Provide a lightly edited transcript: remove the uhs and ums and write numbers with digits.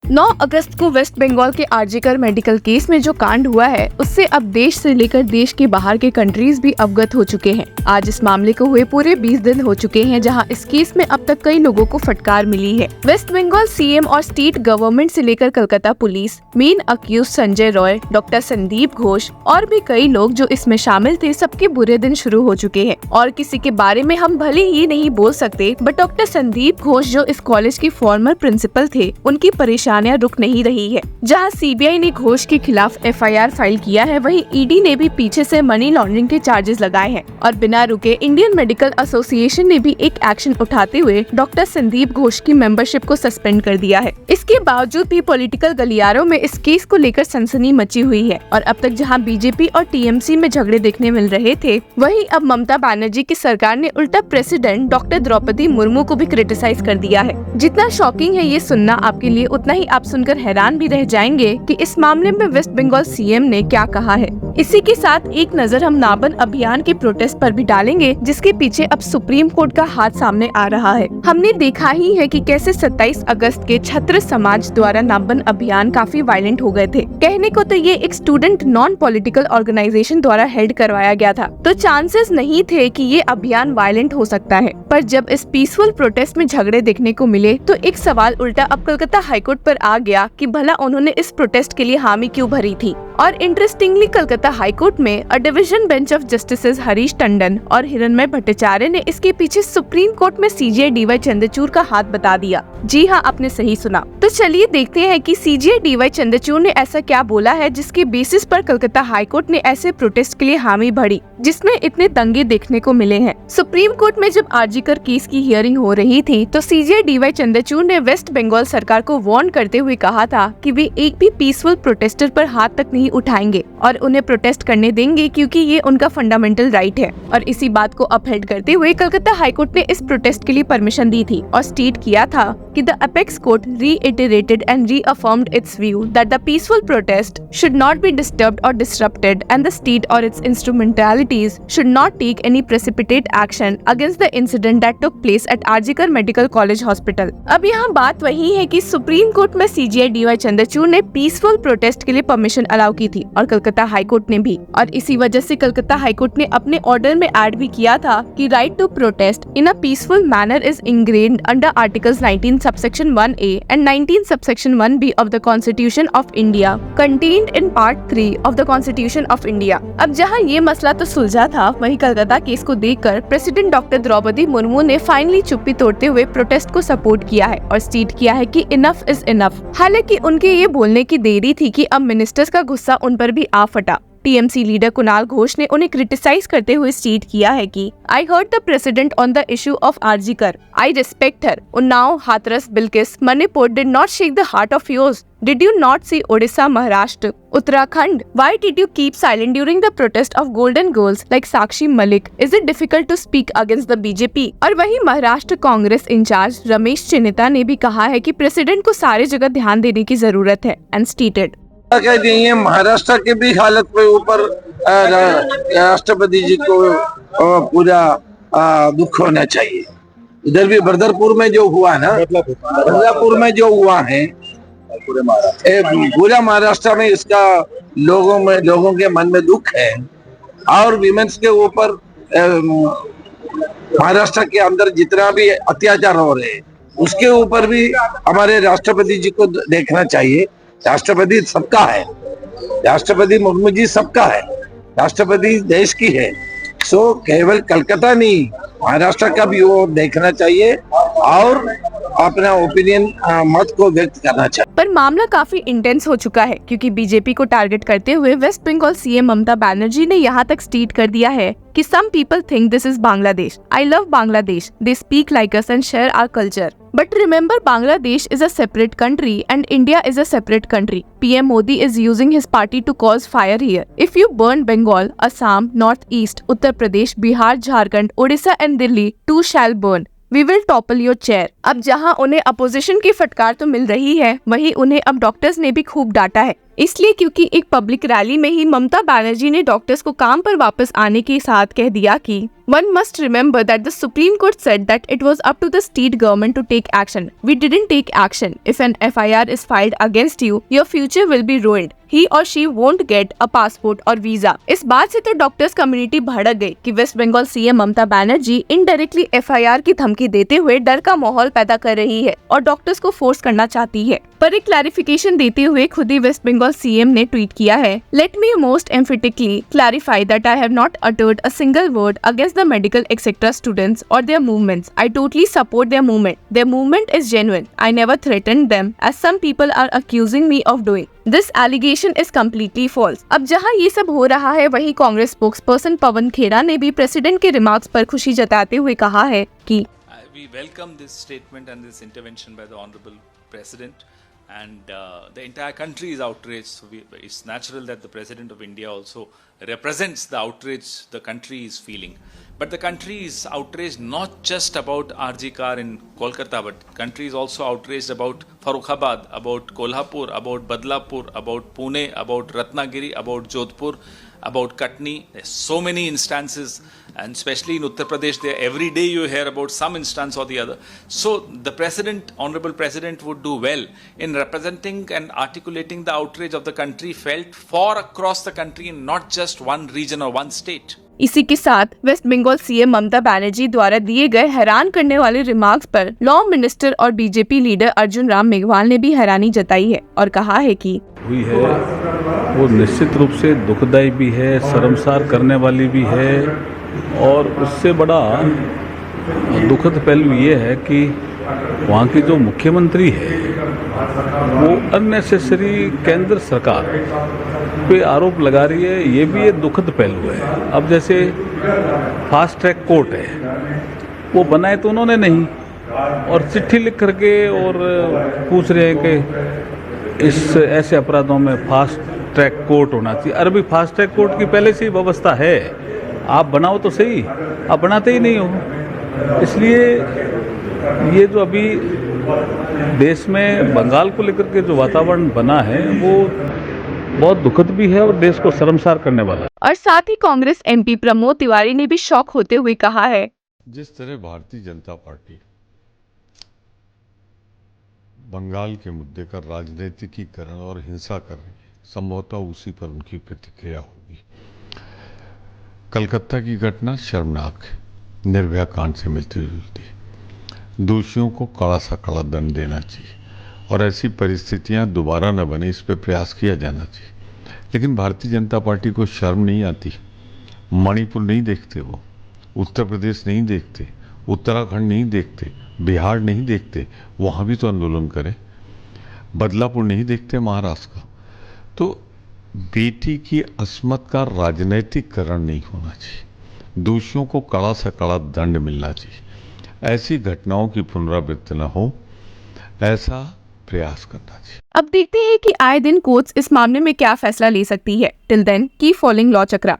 9 अगस्त को वेस्ट बंगाल के RG Kar medical case में जो कांड हुआ है उससे अब देश से लेकर देश के बाहर के कंट्रीज भी अवगत हो चुके हैं। आज इस मामले को हुए पूरे 20 दिन हो चुके हैं जहां इस केस में अब तक कई लोगों को फटकार मिली है। वेस्ट बंगाल सीएम और स्टेट गवर्नमेंट से लेकर Calcutta police, main accused Sanjay Roy, doctor Sandeep Ghosh और भी कई लोग जो इसमें शामिल थे, सबके बुरे दिन शुरू हो चुके हैं। और किसी के बारे में हम भले ही नहीं बोल सकते, बट डॉक्टर संदीप घोष जो इस कॉलेज के फॉर्मर प्रिंसिपल थे, उनकी परेशानियां रुक नहीं रही है। जहां सीबीआई ने घोष के खिलाफ एफआईआर फाइल किया है, वहीं ईडी ने भी पीछे से मनी लॉन्ड्रिंग के चार्जेस लगाए हैं और बिना रुके इंडियन मेडिकल एसोसिएशन ने भी एक एक्शन उठाते हुए डॉक्टर संदीप घोष की मेंबरशिप को सस्पेंड कर दिया है। इसके बावजूद भी पॉलिटिकल गलियारों में इस केस को लेकर सनसनी मची हुई है और अब तक जहां बीजेपी और टीएमसी में झगड़े देखने मिल रहे थे, वहीं अब ममता बनर्जी की सरकार ने उल्टा प्रेसिडेंट डॉक्टर द्रौपदी मुर्मू को भी क्रिटिसाइज कर दिया है। जितना शॉकिंग है ये सुनना आपके लिए, उतना ही आप सुनकर हैरान भी रह जाएंगे कि इस मामले में वेस्ट बंगाल सीएम ने क्या कहा है। इसी के साथ एक नजर हम नाबन अभियान के प्रोटेस्ट पर भी डालेंगे, जिसके पीछे अब सुप्रीम कोर्ट का हाथ सामने आ रहा है। हमने देखा ही है कि कैसे 27 अगस्त के छत्र समाज द्वारा नाबन अभियान काफी वायलेंट हो गए थे। कहने को तो ये एक स्टूडेंट नॉन पॉलिटिकल ऑर्गेनाइजेशन द्वारा हेड करवाया गया था, तो चांसेस नहीं थे कि ये अभियान वायलेंट हो सकता है। पर जब इस पीसफुल प्रोटेस्ट में झगड़े देखने को मिले, तो एक सवाल उल्टा अब कलकत्ता हाईकोर्ट पर आ गया कि भला उन्होंने इस प्रोटेस्ट के लिए हामी क्यों भरी थी। और इंटरेस्टिंगली कलकत्ता हाईकोर्ट में a division bench of justices Harish Tandon और हिरणमय भट्टाचार्य ने इसके पीछे सुप्रीम कोर्ट में सीजेआई डीवाई चंद्रचूड़ का हाथ बता दिया। जी हाँ, आपने सही सुना। तो चलिए देखते हैं कि सीजेआई डीवाई चंद्रचूड़ ने ऐसा क्या बोला है जिसके बेसिस पर कलकत्ता हाईकोर्ट ने ऐसे प्रोटेस्ट के लिए हामी भरी, जिसमें इतने दंगे देखने को मिले हैं। सुप्रीम कोर्ट में जब आरजीकर केस की हियरिंग हो रही थी, तो सीजेआई डीवाई चंद्रचूड़ ने वेस्ट बंगाल सरकार को वार्न करते हुए कहा था कि वे एक भी पीसफुल प्रोटेस्टर पर हाथ तक नहीं उठाएंगे और उन्हें प्रोटेस्ट करने देंगे, क्योंकि ये उनका फंडामेंटल राइट है। और इसी बात को अपहेल्ड करते हुए कलकत्ता हाईकोर्ट ने इस प्रोटेस्ट के लिए परमिशन दी थी और स्टेट किया था कि the apex court reiterated and reaffirmed its view that the peaceful protest should not be disturbed or disrupted and the state or its instrumentalities should not take any precipitate action against the incident that took place at RG Kar medical college hospital. अब यहाँ बात वही है कि supreme court में CJI D Y Chandrachud ने peaceful protest के लिए परमिशन अलाउ की थी और कलकत्ता हाईकोर्ट ने भी, और इसी वजह से कलकत्ता हाईकोर्ट ने अपने ऑर्डर में ऐड भी किया था कि right to protest in a peaceful manner is ingrained under articles 19 subsection 1A and 19 subsection 1B of the Constitution of India contained in Part 3 of the Constitution of India। अब जहां ये मसला तो सुलझा था, वहीं कलकत्ता केस को देखकर प्रेसिडेंट डॉक्टर द्रौपदी मुर्मू ने फाइनली चुप्पी तोड़ते हुए प्रोटेस्ट को सपोर्ट किया है और स्टेट किया है कि इनफ इज इनफ। हालांकि उनके ये बोलने की देरी थी कि अब मिनिस्टर्स का गुस्सा उन पर भी आ फटा। टीएमसी लीडर कुणाल घोष ने उन्हें क्रिटिसाइज करते हुए स्टेट किया है कि I heard the president on the issue of RG Kar, I respect her. Unnao, Hathras, Bilkis, Manipur did not shake the heart of yours. Did you not see Odisha, Maharashtra, Uttarakhand? Why did you keep silent during the protest of golden girls like Sakshi Malik? Is it difficult to speak against the BJP? और वहीं Maharashtra Congress in charge Ramesh चन्निता ने भी कहा है कि president को सारे जगह ध्यान देने की जरूरत है एंड स्टेटेड कह रही है महाराष्ट्र के भी हालत पे ऊपर राष्ट्रपति जी को पूरा दुख होना चाहिए। इधर भी बदरपुर में जो हुआ ना, बदलापुर में जो हुआ है, पूरा महाराष्ट्र में इसका लोगों के मन में दुख है। और विमेंस के ऊपर महाराष्ट्र के अंदर जितना भी अत्याचार हो रहे हैं, उसके ऊपर भी हमारे राष्ट्रपति जी को देखना चाहिए। राष्ट्रपति सबका है, राष्ट्रपति मुर्मू जी सबका है, राष्ट्रपति देश की है। सो केवल कलकत्ता नहीं, महाराष्ट्र का भी वो देखना चाहिए और अपना ओपिनियन मत को व्यक्त करना चाहिए। पर मामला काफी इंटेंस हो चुका है, क्योंकि बीजेपी को टारगेट करते हुए वेस्ट बंगाल सीएम ममता बनर्जी ने यहाँ तक स्टेट कर दिया है कि some people think this is Bangladesh. I love Bangladesh. They speak like us and share our culture. But remember, Bangladesh is a separate country and India is a separate country. PM Modi is using his party to cause fire here. If you burn Bengal, Assam, Northeast, Uttar Pradesh, Bihar, Jharkhand, Odisha and Delhi, too shall burn. We will topple your chair। अब जहां उन्हें opposition की फटकार तो मिल रही है, वहीं उन्हें अब डॉक्टर्स ने भी खूब डांटा है। इसलिए क्योंकि एक पब्लिक रैली में ही ममता बनर्जी ने डॉक्टर्स को काम पर वापस आने के साथ कह दिया कि One must remember that the Supreme Court said that it was up to the state government to take action. We didn't take action. If an FIR is filed against you, your future will be ruined. He or she won't get a passport or visa. इस बात से तो doctors community भड़क गई कि waste Bengal CM Mamata Banerjee indirectly FIR की धमकी देते हुए डर का माहौल पैदा कर रही है और डॉक्टर्स को फोर्स करना चाहती है। पर एक क्लैरिफिकेशन देते हुए खुद ही वेस्ट बंगाल सीएम ने ट्वीट किया है, let me most emphatically clarify that I have not uttered a single word against the medical etc. students or their movements. I totally support their movement. Their movement is genuine. I never threatened them as some people are accusing me of doing. This allegation is completely false. अब जहां ये सब हो रहा है वहीं Congress spokesperson Pawan Khera ने भी प्रेसिडेंट के रिमार्क्स पर खुशी जताते हुए कहा है कि We welcome this statement and this intervention by the Honorable President. And the entire country is outraged. So it's natural that the President of India also represents the outrage the country is feeling. But the country is outraged not just about RG Kar in Kolkata, but the country is also outraged about Farrukhabad, about Kolhapur, about Badlapur, about Pune, about Ratnagiri, about Jodhpur, about Katni. There's so many instances, and especially in Uttar Pradesh, there every day you hear about some instance or the other. So the President, Honorable President, would do well in representing and articulating the outrage of the country felt far across the country, not just one region or one state. इसी के साथ waste Bengal CM Mamata Banerjee द्वारा दिए गए हैरान करने वाले remarks पर लॉ मिनिस्टर और बीजेपी लीडर अर्जुन राम मेघवाल ने भी हैरानी जताई है और कहा है कि हुई है वो निश्चित रूप से दुखदायी भी है, शर्मसार करने वाली भी है, और उससे बड़ा दुखद पहलू ये है कि वहाँ की जो मुख्यमंत्री है वो अननेसेसरी केंद्र सरकार पे आरोप लगा रही है। ये भी एक दुखद पहलू है। अब जैसे फास्ट ट्रैक कोर्ट है, वो बनाए तो उन्होंने नहीं, और चिट्ठी लिख करके और पूछ रहे हैं कि इस ऐसे अपराधों में फास्ट ट्रैक कोर्ट होना चाहिए। अरे भाई, फास्ट ट्रैक कोर्ट की पहले से ही व्यवस्था है, आप बनाओ तो सही, आप बनाते ही नहीं हो। इसलिए ये जो अभी देश में बंगाल को लेकर के जो वातावरण बना है वो बहुत दुखद भी है और देश को शर्मसार करने वाला है। और साथ ही कांग्रेस MP प्रमोद तिवारी ने भी शॉक होते हुए कहा है, जिस तरह भारतीय जनता पार्टी बंगाल के मुद्दे का राजनीतिकीकरण और हिंसा कर रही है, संभवतः उसी पर उनकी प्रतिक्रिया होगी। कलकत्ता की घटना शर्मनाक है, निर्भया कांड से मिलती जुलती है। दोषियों को कड़ा सा कड़ा दंड देना चाहिए और ऐसी परिस्थितियां दोबारा न बने, इस पर प्रयास किया जाना चाहिए। लेकिन भारतीय जनता पार्टी को शर्म नहीं आती। मणिपुर नहीं देखते, वो उत्तर प्रदेश नहीं देखते, उत्तराखंड नहीं देखते, बिहार नहीं देखते, वहाँ भी तो आंदोलन करें। बदलापुर नहीं देखते महाराष्ट्र का। तो बेटी की अस्मत का राजनीतिकरण नहीं होना चाहिए। दोषियों को कड़ा से कड़ा दंड मिलना चाहिए। ऐसी घटनाओं की पुनरावृत्ति न हो, ऐसा प्रयास करना चाहिए। अब देखते हैं कि आए दिन कोर्ट्स इस मामले में क्या फैसला ले सकती है। Till then keep following law चक्रा।